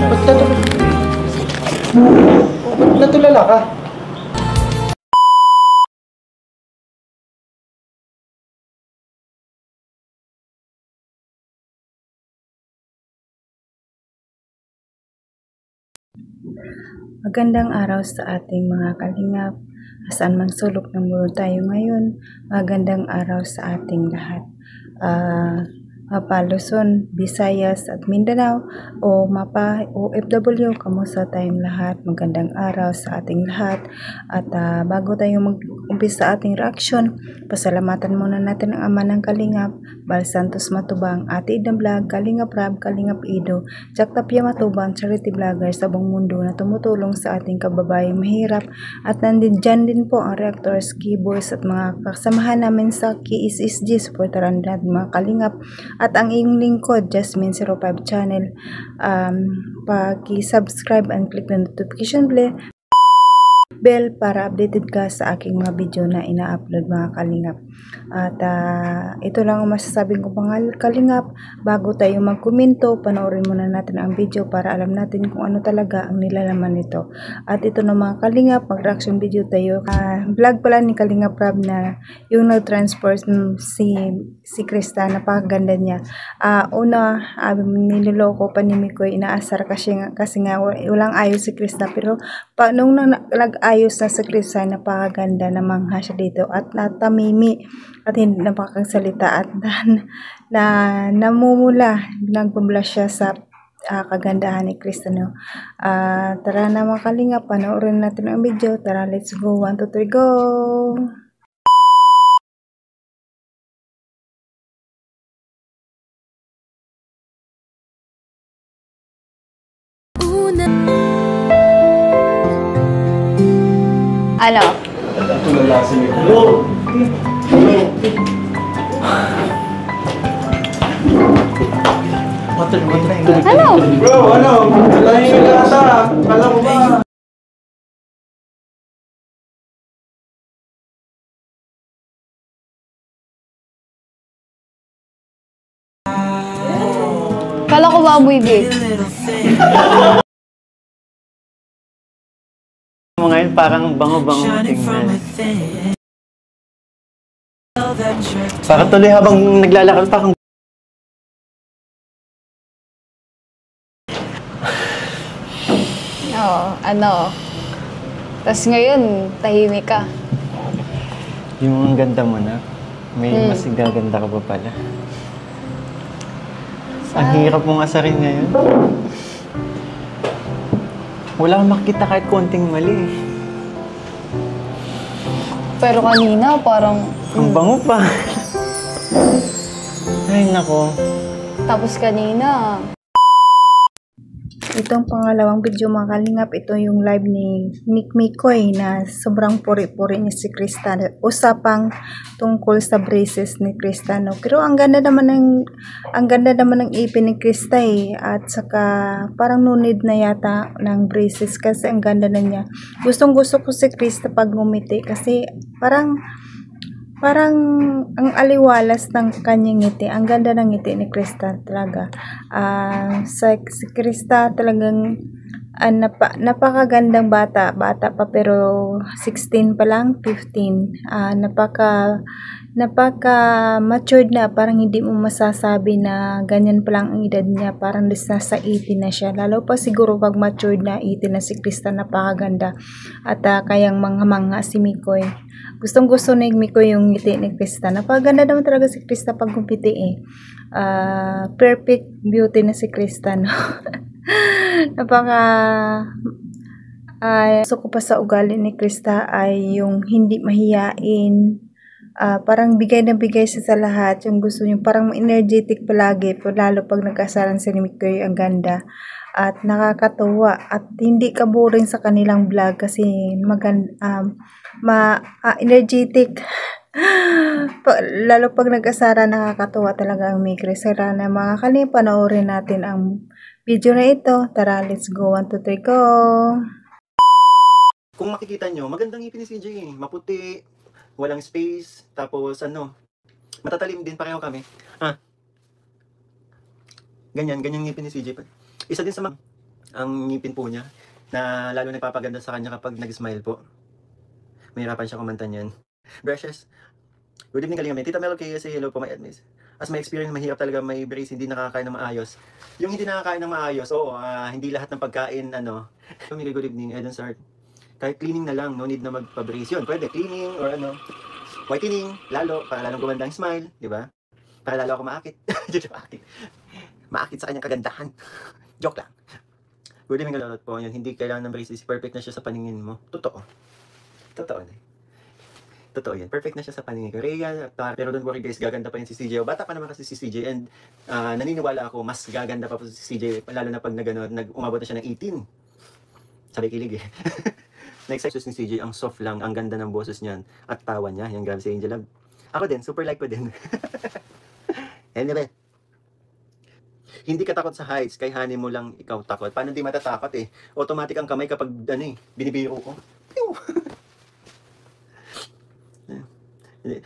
Ba't natulala ka? Magandang araw sa ating mga kalingap. Saan man sulok ng mundo tayo ngayon, magandang araw sa ating lahat. Mapa Luzon, Visayas at Mindanao o Mapa OFW, kamusta tayong lahat? Magandang araw sa ating lahat. At bago tayo mag-umpisa sa ating reaction, pasalamatan muna natin ang ama ng Kalingap, Bal Santos Matubang, Ate Idang Vlog, Kalingap Rab, Kalingap Ido, Jack Tapia Matubang, charity vlogger sa buong mundo na tumutulong sa ating kababayang mahirap. At nandyan din po ang reactors, keyboards at mga kasamahan namin sa KSSG, supportaran natin mga Kalingap. At ang iyong lingkod, Jasmine05 channel, paki-subscribe and click the notification bell para updated ka sa aking mga video na ina-upload mga Kalingap. At ito lang ang masasabing ko mga Kalingap. Bago tayo magkomento, panoorin muna natin ang video para alam natin kung ano talaga ang nilalaman nito. At ito na mga Kalingap, mag-reaction video tayo. Vlog pala ni Kalingap Rab na yung nag-transport si Krista, napakaganda niya. Niloloko pa ni Mikoy, inaasar kasi nga walang ayos si Krista, pero nung nag-ayos na si Krista, napakaganda, namangha siya dito at natamimi at hindi napakagsalita at namumula, nagbubla siya sa kagandahan ni Krista, no? Tara na mga Kalingap, panoorin natin ang video. Tara, let's go. 1, 2, 3, go! Ano? Tulala si Miko. Ano? Bro, ano? Nalahin ka ata. Kala mo ba? Kala ko ba amoy gay? Ngayon parang bango-bango tingnan. Para tuloy habang naglalakad parang Oo, ano? Tapos ngayon, tahimik ka. yung ganda mo na. May mas gaganda ka pa pala. Ang hirap mong asarin ngayon. Wala kang makita kahit konting mali. Pero kanina, parang... Ang bango pa. Ay, nako. Tapos kanina... Itong pangalawang video mga Kalingap, ito yung live ni Nick Mikoy na sobrang puri-puri ni si Krista. Usapang tungkol sa braces ni Krista, no? Pero ang ganda naman ng ipin ni Krista eh. At saka parang no need na yata ng braces kasi ang ganda na niya. Gustong gusto ko si Krista pag ngumiti kasi parang ang aliwalas ng kanyang ngiti. Ang ganda ng ngiti ni Krista talaga. Si Krista talagang napakagandang bata pa pero 16 pa lang, 15. Napaka matured na, parang hindi mo masasabi na ganyan pa lang ang edad niya, parang nasa 18 na siya. Lalo pa siguro pag matured na 18 na si Krista, napakaganda. At kayang mangha si Mikoy. Gustong gusto ni Mikoy yung ngiti ni Krista. Napakaganda naman talaga si Krista pag kumpiti eh. Perfect beauty na si Krista, no? Gusto ko pa sa ugali ni Krista ay yung hindi mahiyain. Parang bigay na bigay siya sa lahat. Yung gusto niyo, parang energetic palagi. Lalo pag nagkasaran si Mikoy, ang ganda. At nakakatuwa. At hindi ka boring sa kanilang vlog kasi energetic. Lalo pag nag-asara, nakakatuwa talaga ang Mikoy. Sara na mga Kalingap, panoorin natin ang video na ito. Tara, let's go. 1, 2, 3, go! Kung makikita nyo, magandang ngipin ni CJ eh. Maputi, walang space, tapos matatalim din pareho kami. Ganyan ngipin ni CJ. Isa din sa mga ang ngipin po niya, na lalo nagpapaganda sa kanya kapag nag-smile po. Mahirapan siya kumanta niyan. Brushes. Good evening, Kalingap. Tita Mel, okay, say hello po, my admiss. As my experience, mahirap talaga may brace, hindi nakakain ng maayos. Yung hindi nakakain ng maayos, oo, hindi lahat ng pagkain, good evening, Eden Sart. Kahit cleaning na lang, no need na magpa-brace yun. Pwede, cleaning or whitening, lalo, para lalong gumanda ang smile, di ba? Para lalo ako maakit. Maakit sa kanyang kagandahan. Joke lang. Good evening, Kalot po. Yun, hindi kailangan ng braces. Perfect na siya sa paningin mo. Totoo. Totoo na. Totoo yan. Perfect na siya sa paningin ko. Rhea, pero don't worry guys, gaganda pa yan si CJ. O, bata pa naman kasi si CJ and naniniwala ako, mas gaganda pa po si CJ. Lalo na pag umabot na siya ng 18. Sabi kilig eh. Next time ni CJ, ang soft lang, ang ganda ng boses niyan. At tawa niya. Yan, grabe si Angel Love. Ako din, super like ko din. Anyway. Hindi ka takot sa heights, kay honey mo lang ikaw takot. Paano di matatakot eh? Automatic ang kamay kapag binibiro ko.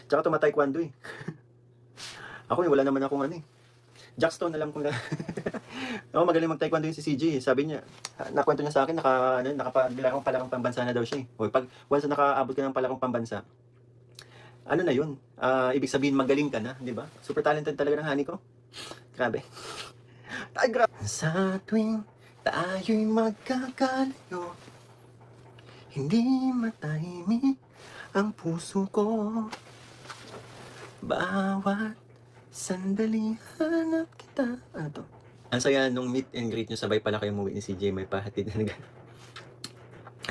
Tsaka tumataekwondo eh. Ako wala naman akong Jackstone na lang kung ako magaling mag-taekwondo yung si CJ. Sabi niya, nakwento niya sa akin, nakapaglaro palakang pambansa na daw siya eh. O, pag once nakaabot ka ng palakang pambansa, ano na yun? Ibig sabihin magaling ka na, di ba? Super talented talaga ng honey ko. Grabe. Sa tuwing tayo'y magkakalayo, hindi matahimik ang puso ko. Bawat sandali hanap kita. Ano to? Ang saya nung meet and greet nyo, sabay pala kayo umuwi ni CJ, may pahatid na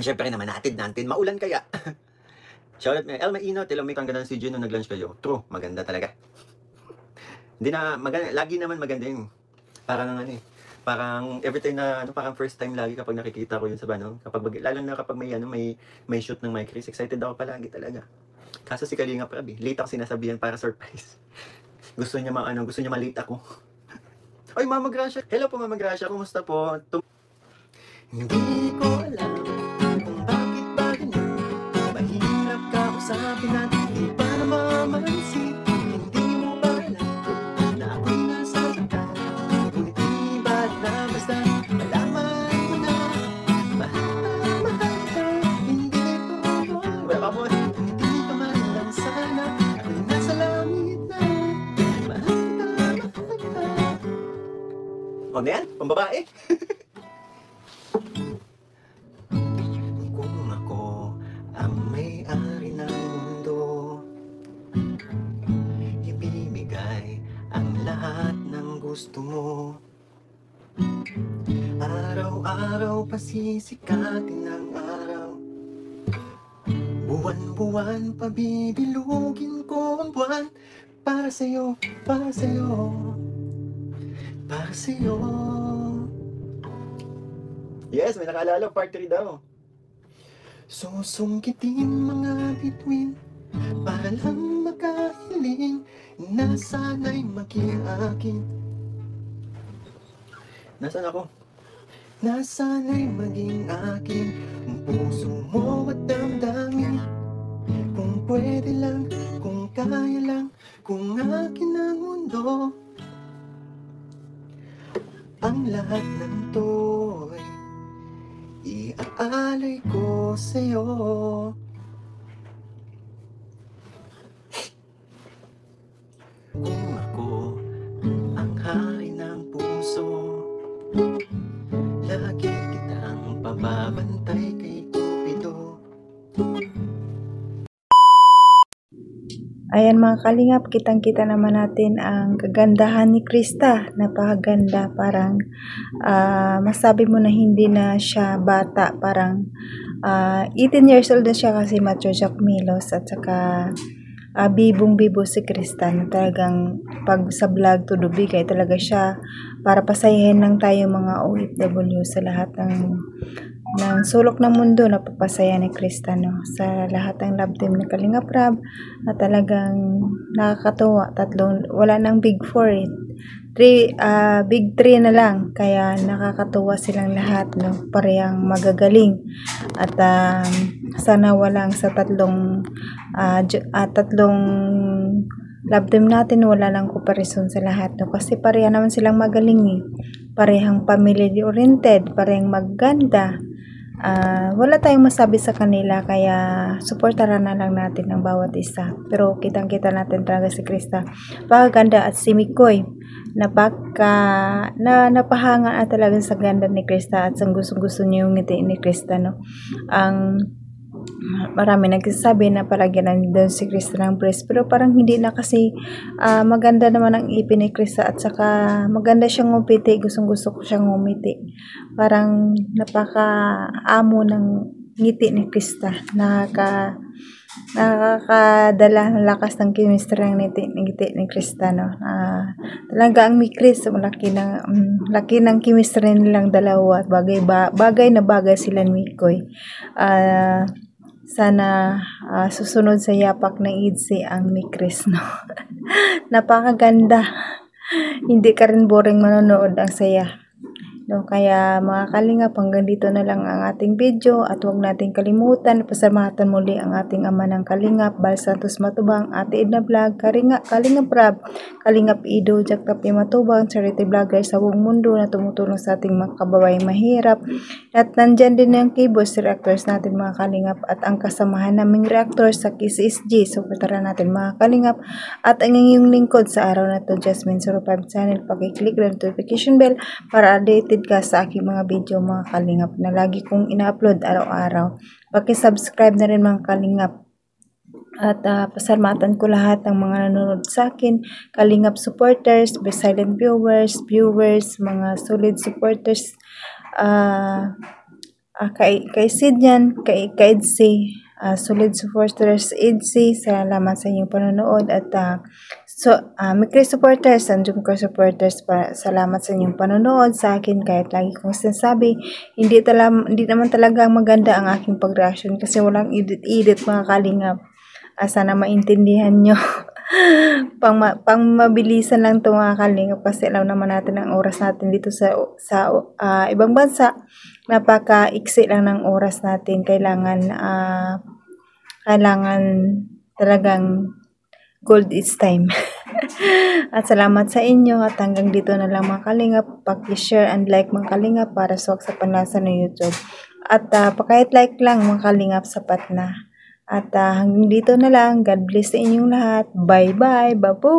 Siyempre naman, natin. Maulan kaya. Shoutout me. Elma Ino, tilang may kang ganda ng CJ nung nag-lunch kayo. True, maganda talaga. Hindi na, lagi naman maganda yun. Parang every time na, parang first time lagi kapag nakikita ko yun sa lalo na kapag may shoot ng My Chris, excited ako palagi talaga. Kaso si Kalingap Rab, late ako sinasabihan para surprise. Gusto niya ma-late ako. Ay, Mama Gracia. Hello po, Mama Gracia. Kumusta po? Hindi ko alam kung bakit ba ganyan. Mahirap ka usapin at hindi pa namamansin. Hindi mo ba alam na ako'y nasasaktan? Ngunit di ba't na basta malaman mo na mahal ka, hindi ito. Wala pa mo. Hindi ka man lang sana ako'y nasa langit na mahal ka. O na yan, pambabae. Kung ako ang may-ari ng mundo, ibibigay ang lahat ng gusto mo. Araw-araw pasisikatin ang araw, buwan-buwan pabibilugin ko ang buwan. Para sa'yo, para sa'yo, para sa'yo. Yes, may nakaalala, part 3 daw. Susungkitin mga bituin para lang makahiling na sana'y maging akin. Nasaan ako? Na sana'y maging akin ang puso mo at damdamin. Kung pwede lang, kung kaya lang, kung akin ang mundo. Ang lahat ng to'y iaalay ko sa'yo. Kung ako ang hari ng puso, lagi kitang pababantay kay Cupido. Ayan mga kalingap, kitang-kita naman natin ang kagandahan ni Krista. Napakaganda, parang masabi mo na hindi na siya bata. Parang 18 years old na siya kasi macho Jack Milos at saka bibong-bibo si Krista na talagang pag sa vlog tudubigay talaga siya para pasayahin lang tayo mga OFW sa lahat ng sulok ng mundo na papasaya ni Krista, no? Sa lahat ng love team ni Kalingap Rab na talagang nakakatuwa. Wala nang big 4 big 3 na lang, kaya nakakatuwa silang lahat, no? Parehang magagaling at sana walang sa tatlong love team natin wala lang comparison sa lahat, no? Kasi pareha naman silang magaling eh. Parehang family oriented, parehang maganda. Wala tayong masabi sa kanila, kaya supportaran na lang natin ang bawat isa. Pero kitang-kita natin talaga si Krista, napakaganda, at si Mikoy napahanga na talaga sa ganda ni Krista, at gusto niyo yung ngiti ni Krista, no? Marami nagsasabi na palagyan doon si Krista ng breast, pero parang hindi na, kasi maganda naman ang ipin ni Krista, at saka maganda siyang ngumiti. Gusto ko siyang ngumiti, parang napaka-amo ng ngiti ni Krista, nakakadala ng lakas ng chemistry ng ngiti ni Krista, no? Talaga ang Mikris, laki ng chemistry nilang dalawa, bagay na bagay sila ni Mikoy. Sana susunod sa yapak ng IDSI ang Mikris, no? Napakaganda, hindi ka rin boring manonood, ang saya, no? Kaya mga kalingap, hanggang dito na lang ang ating video, at huwag nating kalimutan pasalamatan muli ang ating ama ng kalingap, Bal Santos Matubang, Ate Edna Vlog, Kalingap Rab, Kalingap Ido, Jack Tapi Matubang, charity vlogger sa buong mundo na tumutulong sa ating mga kababayang mahirap. At nandyan din ang keyboard reactors natin mga kalingap, at ang kasamahan naming reactors sa KCSG. Supportaran natin mga kalingap, at ang inyong lingkod sa araw na to, Jasmine 05 channel. Pakiclick lang notification bell para updated ka sa aking mga video mga kalingap na lagi kong ina-upload araw-araw. Paki-subscribe na rin mga kalingap. At pasalamatan ko lahat ng mga nanonood sa akin, kalingap supporters, silent viewers, mga solid supporters, kay Sidyan, kay Idsi, solid supporters Idsi, salamat sa inyong panonood. At Mikris supporters, and Jumco supporters, salamat sa inyong panonood sa akin, kahit lagi kong sinasabi, hindi naman talaga maganda ang aking pag-reaction, kasi walang edit mga kalingap. Sana maintindihan nyo. pang mabilisan lang ito mga kalingap, kasi alam naman natin ang oras natin dito sa ibang bansa, napaka-iksi lang ng oras natin. Kailangan talagang gold is time. At salamat sa inyo, at hanggang dito na lang mga kalingap. Paki-share and like mga kalingap para sa panlasa ng YouTube, at pakahit like lang mga kalingap, sapat na. At hanggang dito na lang. God bless sa inyong lahat. Bye bye. Babu.